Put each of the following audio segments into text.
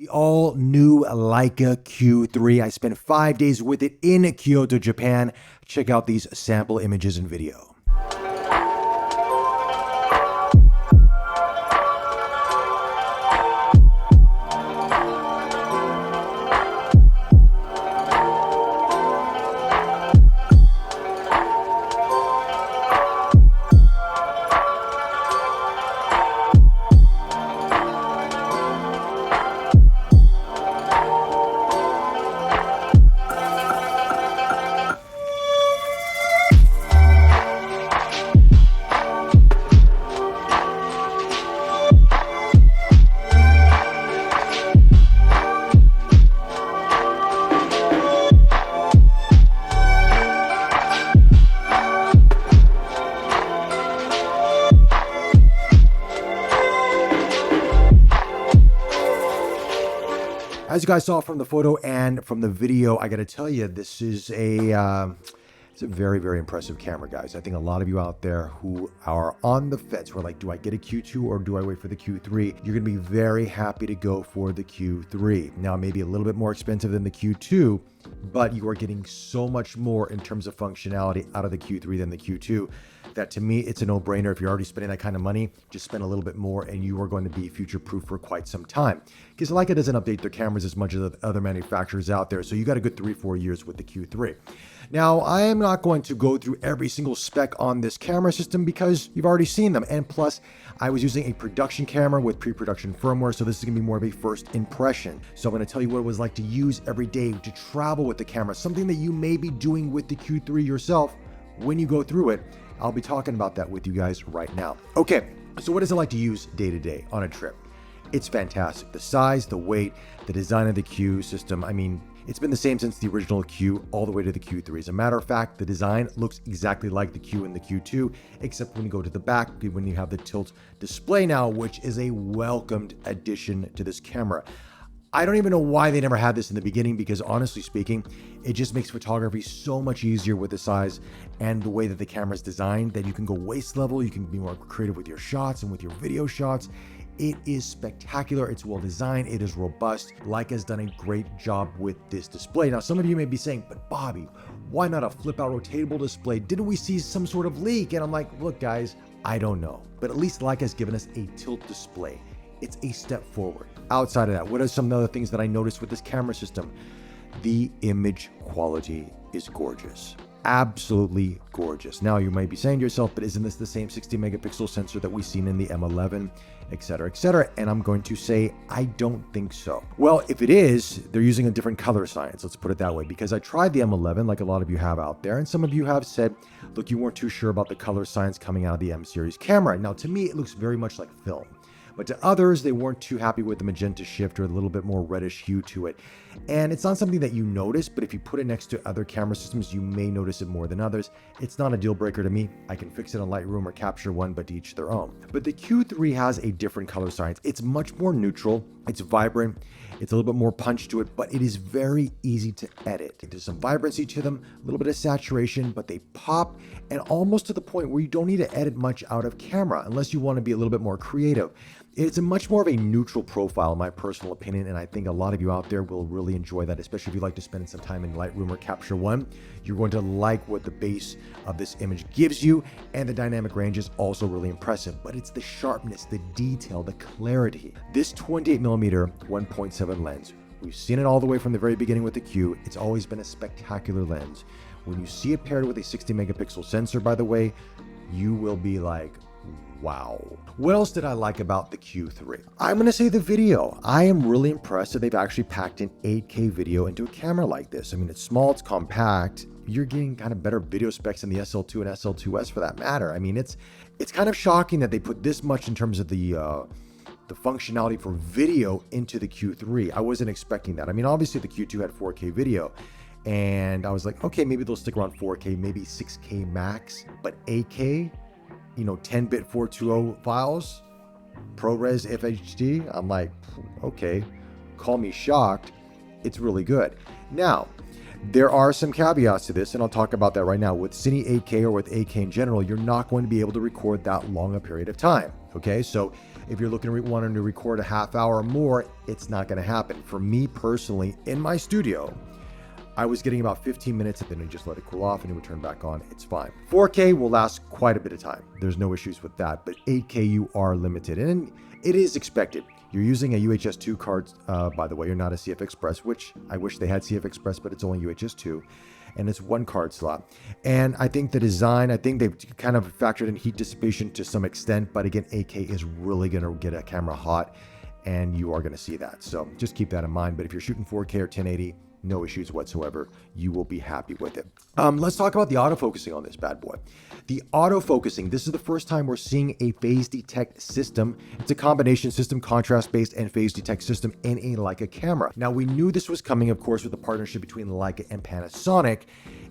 The all new Leica Q3. I spent 5 days with it in Kyoto, Japan. Check out these sample images and video. As you guys saw from the photo and from the video, I got to tell you, this is it's a very, very impressive camera, guys. I think a lot of you out there who are on the fence, who are like, do I get a Q2 or do I wait for the Q3? You're going to be very happy to go for the Q3. Now, maybe a little bit more expensive than the Q2, but you are getting so much more in terms of functionality out of the Q3 than the Q2 that to me, it's a no-brainer. If you're already spending that kind of money, just spend a little bit more and you are going to be future-proof for quite some time. Because Leica doesn't update their cameras as much as the other manufacturers out there, so you got a good 3-4 years with the Q3. Now, I am not going to go through every single spec on this camera system because you've already seen them. And plus, I was using a production camera with pre-production firmware, so this is going to be more of a first impression. So I'm going to tell you what it was like to use every day to travel with the camera, something that you may be doing with the Q3 yourself when you go through it. I'll be talking about that with you guys right now. Okay, so what is it like to use day to day on a trip? It's fantastic. The size, the weight, the design of the Q system. I mean, it's been the same since the original Q all the way to the Q3. As a matter of fact, the design looks exactly like the Q and the Q2, except when you go to the back, when you have the tilt display now, which is a welcomed addition to this camera. I don't even know why they never had this in the beginning because honestly speaking, it just makes photography so much easier with the size and the way that the camera is designed that you can go waist level, you can be more creative with your shots and with your video shots. It is spectacular, it's well designed, it is robust. Leica has done a great job with this display. Now, some of you may be saying, but Bobby, why not a flip out rotatable display? Didn't we see some sort of leak? And I'm like, look guys, I don't know. But at least Leica has given us a tilt display. It's a step forward. Outside of that, what are some other things that I noticed with this camera system? The image quality is gorgeous. Absolutely gorgeous. Now you might be saying to yourself, but isn't this the same 60 megapixel sensor that we've seen in the M11, etc., etc.? And I'm going to say, I don't think so. Well, if it is, they're using a different color science. Let's put it that way, because I tried the M11 like a lot of you have out there. And some of you have said, look, you weren't too sure about the color science coming out of the M series camera. Now, to me, it looks very much like film. But to others, they weren't too happy with the magenta shift or a little bit more reddish hue to it. And it's not something that you notice, but if you put it next to other camera systems, you may notice it more than others. It's not a deal breaker to me. I can fix it on Lightroom or Capture One, but to each their own. But the Q3 has a different color science. It's much more neutral. It's vibrant. It's a little bit more punch to it, but it is very easy to edit. There's some vibrancy to them, a little bit of saturation, but they pop and almost to the point where you don't need to edit much out of camera unless you want to be a little bit more creative. It's a much more of a neutral profile, in my personal opinion, and I think a lot of you out there will really enjoy that, especially if you like to spend some time in Lightroom or Capture One. You're going to like what the base of this image gives you, and the dynamic range is also really impressive, but it's the sharpness, the detail, the clarity. This 28mm 1.7 lens, we've seen it all the way from the very beginning with the Q. It's always been a spectacular lens. When you see it paired with a 60 megapixel sensor, by the way, you will be like, wow. What else did I like about the Q3? I'm going to say the video. I am really impressed that they've actually packed in 8K video into a camera like this. I mean, it's small, it's compact. You're getting kind of better video specs than the SL2 and SL2S for that matter. I mean, it's kind of shocking that they put this much in terms of the functionality for video into the Q3. I wasn't expecting that. I mean, obviously the Q2 had 4K video, and I was like, okay, maybe they'll stick around 4K, maybe 6K max, but 8K, 10-bit 420 files, ProRes FHD. I'm like, okay, call me shocked. It's really good. Now, there are some caveats to this, and I'll talk about that right now. With Cine 8K or with 8K in general, you're not going to be able to record that long a period of time. Okay, so if you're looking to wanting to record a half hour or more, it's not going to happen. For me personally, in my studio, I was getting about 15 minutes and then I just let it cool off and it would turn back on. It's fine. 4K will last quite a bit of time. There's no issues with that, but 8K you are limited and it is expected. You're using a UHS-2 card, by the way. You're not a CF Express, which I wish they had CF Express, but it's only UHS-2. And it's one card slot. And I think the design, I think they've kind of factored in heat dissipation to some extent, but again, 8K is really going to get a camera hot and you are going to see that. So just keep that in mind. But if you're shooting 4K or 1080, no issues whatsoever. You will be happy with it. Let's talk about the autofocusing on this bad boy. The autofocusing, this is the first time we're seeing a phase detect system. It's a combination system, contrast-based and phase detect system in a Leica camera. Now, we knew this was coming, of course, with the partnership between Leica and Panasonic,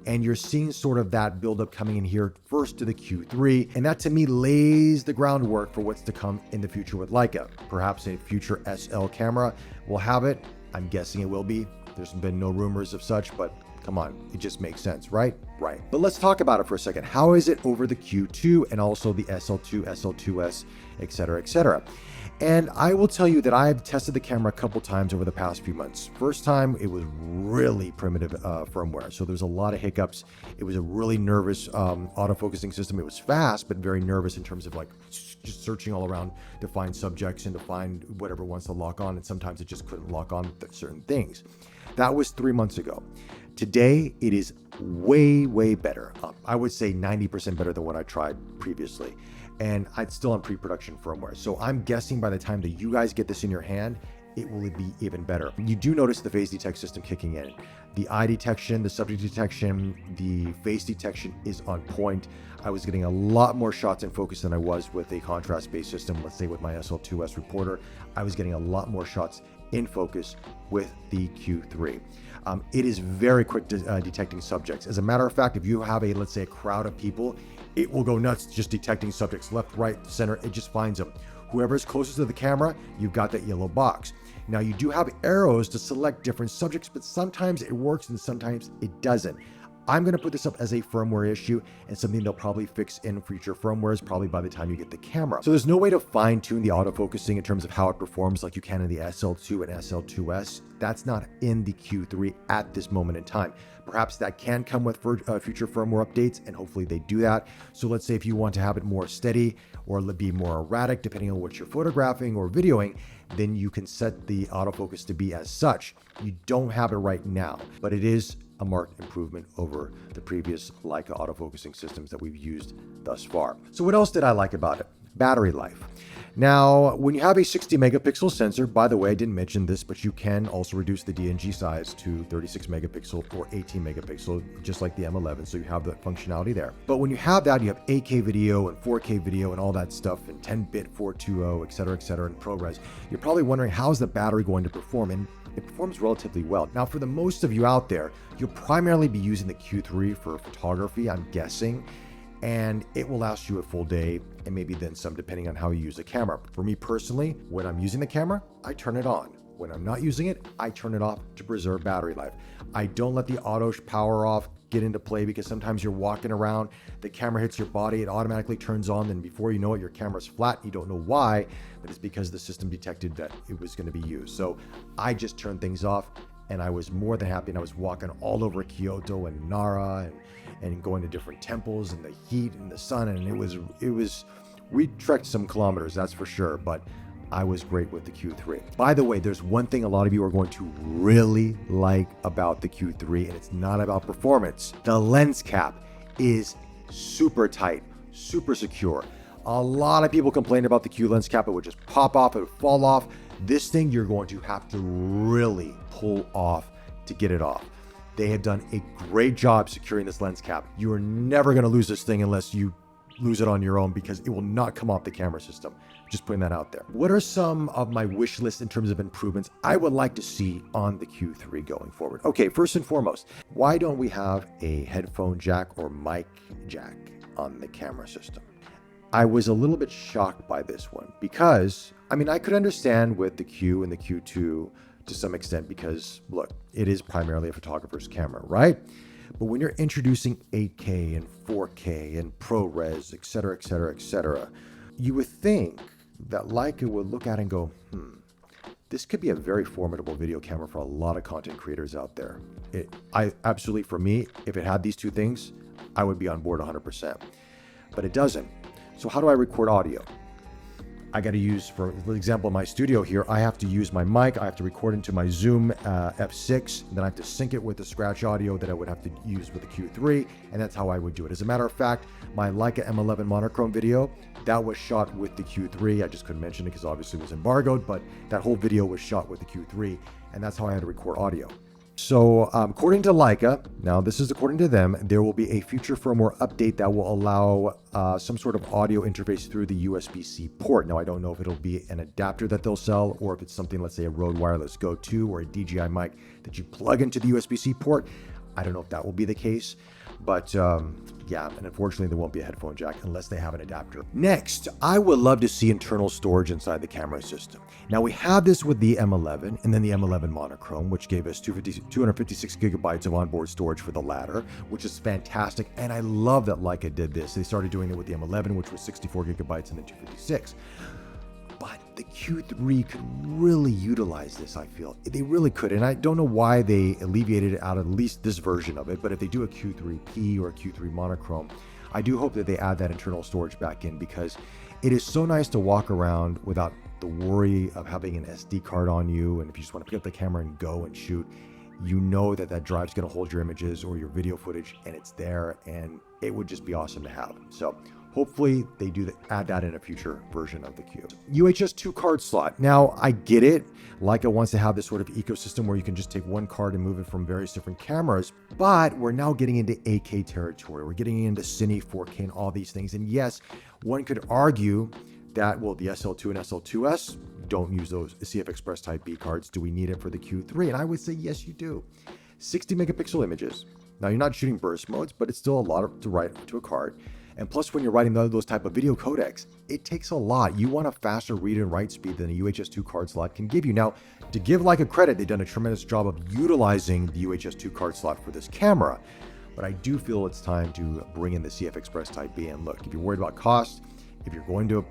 and you're seeing sort of that buildup coming in here first to the Q3, and that to me lays the groundwork for what's to come in the future with Leica. Perhaps a future SL camera will have it. I'm guessing it will be. There's been no rumors of such, but come on, it just makes sense, right? Right. But let's talk about it for a second. How is it over the Q2 and also the SL2, SL2S, etc., etc.? And I will tell you that I've tested the camera a couple times over the past few months. First time, it was really primitive firmware, so there's a lot of hiccups. It was a really nervous autofocusing system. It was fast, but very nervous in terms of like just searching all around to find subjects and to find whatever wants to lock on, and sometimes it just couldn't lock on with certain things. That was 3 months ago. Today, it is way, way better. I would say 90% better than what I tried previously. And it's still on pre-production firmware. So I'm guessing by the time that you guys get this in your hand, it will be even better. You do notice the phase detect system kicking in. The eye detection, the subject detection, the face detection is on point. I was getting a lot more shots in focus than I was with a contrast-based system. Let's say with my SL2S reporter, I was getting a lot more shots in focus with the Q3. It is very quick detecting subjects. As a matter of fact, if you have let's say a crowd of people, it will go nuts just detecting subjects left, right, center. It just finds them. Whoever is closest to the camera, you've got that yellow box. Now you do have arrows to select different subjects, but sometimes it works and sometimes it doesn't. I'm going to put this up as a firmware issue and something they'll probably fix in future firmwares probably by the time you get the camera. So there's no way to fine tune the autofocusing in terms of how it performs like you can in the SL2 and SL2S. That's not in the Q3 at this moment in time. Perhaps that can come with future firmware updates, and hopefully they do that. So let's say if you want to have it more steady or be more erratic, depending on what you're photographing or videoing, then you can set the autofocus to be as such. You don't have it right now, but it is a marked improvement over the previous Leica autofocusing systems that we've used thus far. So what else did I like about it? Battery life. Now, when you have a 60 megapixel sensor, by the way, I didn't mention this, but you can also reduce the DNG size to 36 megapixel or 18 megapixel, just like the M11, so you have that functionality there. But when you have that, you have 8K video and 4K video and all that stuff, and 10-bit 420, et cetera, and ProRes. You're probably wondering, how's the battery going to perform? And it performs relatively well. Now, for the most of you out there, you'll primarily be using the Q3 for photography, I'm guessing, and it will last you a full day and maybe then some, depending on how you use the camera. For me personally, when I'm using the camera, I turn it on. When I'm not using it, I turn it off to preserve battery life. I don't let the auto power off get into play, because sometimes you're walking around, the camera hits your body, it automatically turns on, then before you know it, your camera's flat. You don't know why, but it's because the system detected that it was going to be used. So I just turned things off, and I was more than happy, and I was walking all over Kyoto and Nara and going to different temples in the heat and the sun, and it was we trekked some kilometers, that's for sure, but I was great with the Q3. By the way, there's one thing a lot of you are going to really like about the Q3, and it's not about performance. The lens cap is super tight, super secure. A lot of people complain about the Q lens cap. It would just pop off, it would fall off. This thing you're going to have to really pull off to get it off. They have done a great job securing this lens cap. You are never going to lose this thing unless you lose it on your own, because it will not come off the camera system. Just putting that out there. What are some of my wish lists in terms of improvements I would like to see on the Q3 going forward? Okay, first and foremost, why don't we have a headphone jack or mic jack on the camera system? I was a little bit shocked by this one because, I mean, I could understand with the Q and the Q2 to some extent because, look, it is primarily a photographer's camera, right? But when you're introducing 8K and 4K and ProRes, et cetera, you would think that Leica would look at it and go, this could be a very formidable video camera for a lot of content creators out there. I absolutely, for me, if it had these two things, I would be on board 100%. But it doesn't. So how do I record audio? I got to use, for example, my studio here, I have to use my mic. I have to record into my Zoom F6. Then I have to sync it with the scratch audio that I would have to use with the Q3. And that's how I would do it. As a matter of fact, my Leica M11 monochrome video, that was shot with the Q3. I just couldn't mention it because obviously it was embargoed, but that whole video was shot with the Q3. And that's how I had to record audio. So according to Leica, now this is according to them, there will be a future firmware update that will allow some sort of audio interface through the USB-C port. Now I don't know if it'll be an adapter that they'll sell or if it's something, let's say a Rode Wireless Go 2 or a DJI mic that you plug into the USB-C port. I don't know if that will be the case, but yeah, and unfortunately there won't be a headphone jack unless they have an adapter. Next, I would love to see internal storage inside the camera system. Now we have this with the M11 and then the M11 monochrome, which gave us 256 gigabytes of onboard storage for the latter, which is fantastic. And I love that Leica did this. They started doing it with the M11, which was 64 gigabytes and then 256. But the Q3 could really utilize this, I feel. They really could. And I don't know why they alleviated it out of at least this version of it. But if they do a Q3P or a Q3 monochrome, I do hope that they add that internal storage back in, because it is so nice to walk around without the worry of having an SD card on you. And if you just want to pick up the camera and go and shoot, you know that that drive's going to hold your images or your video footage and it's there, and it would just be awesome to have. So hopefully they do add that in a future version of the Q. UHS 2 card slot. Now I get it. Leica wants to have this sort of ecosystem where you can just take one card and move it from various different cameras, but we're now getting into 8K territory. We're getting into Cine 4K and all these things. And yes, one could argue that, well, the SL2 and SL2S don't use those CF Express Type B cards. Do we need it for the Q3? And I would say, yes, you do. 60 megapixel images. Now you're not shooting burst modes, but it's still a lot to write to a card. And plus, when you're writing those type of video codecs, it takes a lot. You want a faster read and write speed than a UHS 2 card slot can give you. Now, to give Leica credit, they've done a tremendous job of utilizing the UHS 2 card slot for this camera. But I do feel it's time to bring in the CF Express Type B. And look, if you're worried about cost, if you're going to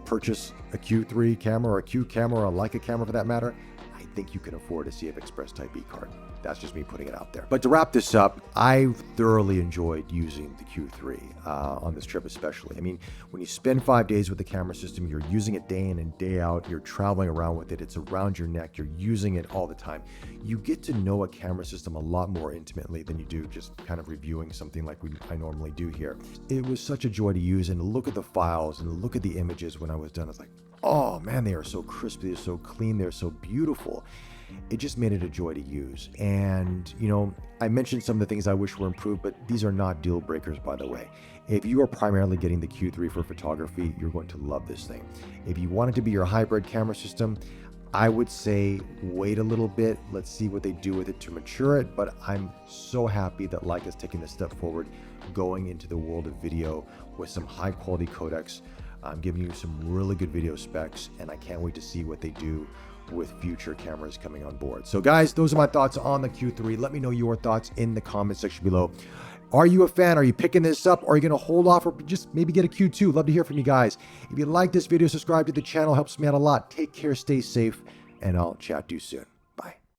purchase a Q3 camera or a Q camera or a Leica camera for that matter, I think you can afford a CF Express Type B card. That's just me putting it out there. But to wrap this up, I thoroughly enjoyed using the Q3 on this trip especially. I mean, when you spend 5 days with the camera system, you're using it day in and day out, you're traveling around with it, it's around your neck, you're using it all the time. You get to know a camera system a lot more intimately than you do just kind of reviewing something like I normally do here. It was such a joy to use, and to look at the files and look at the images when I was done. I was like, oh man, they are so crisp, they're so clean, they're so beautiful. It just made it a joy to use. And, you know, I mentioned some of the things I wish were improved, but these are not deal breakers, by the way. If you are primarily getting the Q3 for photography, you're going to love this thing. If you want it to be your hybrid camera system, I would say wait a little bit. Let's see what they do with it to mature it. But I'm so happy that Leica's taking this step forward, going into the world of video with some high quality codecs. I'm giving you some really good video specs, and I can't wait to see what they do with future cameras coming on board. So guys, those are my thoughts on the Q3. Let me know your thoughts in the comment section below. Are you a fan? Are you picking this up? Or are you going to hold off or just maybe get a Q2? Love to hear from you guys. If you like this video, subscribe to the channel. Helps me out a lot. Take care, stay safe, and I'll chat to you soon.